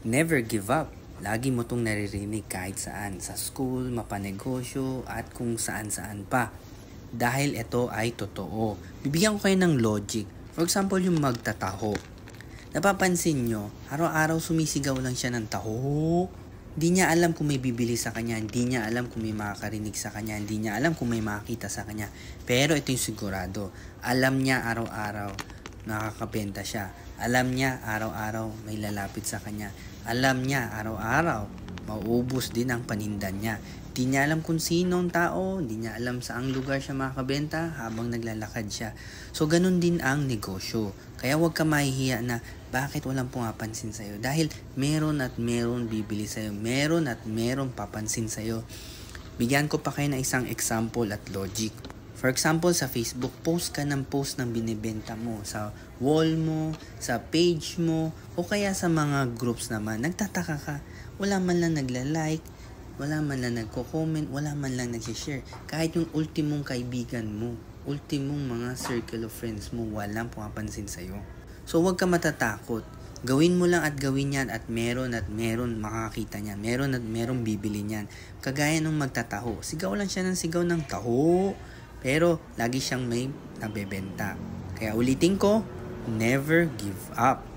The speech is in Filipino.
Never give up. Lagi mo itong naririnig kahit saan, sa school, mapanegosyo, at kung saan-saan pa. Dahil ito ay totoo. Bibigyan ko kayo ng logic. For example, yung magtataho. Napapansin nyo, araw-araw sumisigaw lang siya ng taho. Di niya alam kung may bibili sa kanya, hindi niya alam kung may makakarinig sa kanya, hindi niya alam kung may makakita sa kanya. Pero ito yung sigurado. Alam niya araw-araw nakakabenta siya. Alam niya araw-araw may lalapit sa kanya. Alam niya araw-araw mauubos din ang paninda niya. Di niya alam kung sino ang tao, di niya alam saang lugar siya makakabenta habang naglalakad siya. So ganun din ang negosyo. Kaya huwag ka mahihiya na bakit walang pumapansin sa'yo. Dahil meron at meron bibili sa'yo. Meron at meron papansin sa'yo. Bigyan ko pa kayo ng isang example at logic. For example, sa Facebook, post ka ng post ng binibenta mo. Sa wall mo, sa page mo, o kaya sa mga groups naman. Nagtataka ka, wala man lang nagla-like, wala man lang nagko-comment, wala man lang nag-share. Kahit yung ultimong kaibigan mo, ultimong mga circle of friends mo, walang pumapansin sa'yo. So, huwag ka matatakot. Gawin mo lang at gawin yan at meron makakita niyan. Meron at meron bibili niyan. Kagaya nung magtataho. Sigaw lang siya ng sigaw ng taho. Pero lagi siyang may nabebenta. Kaya ulitin ko, never give up.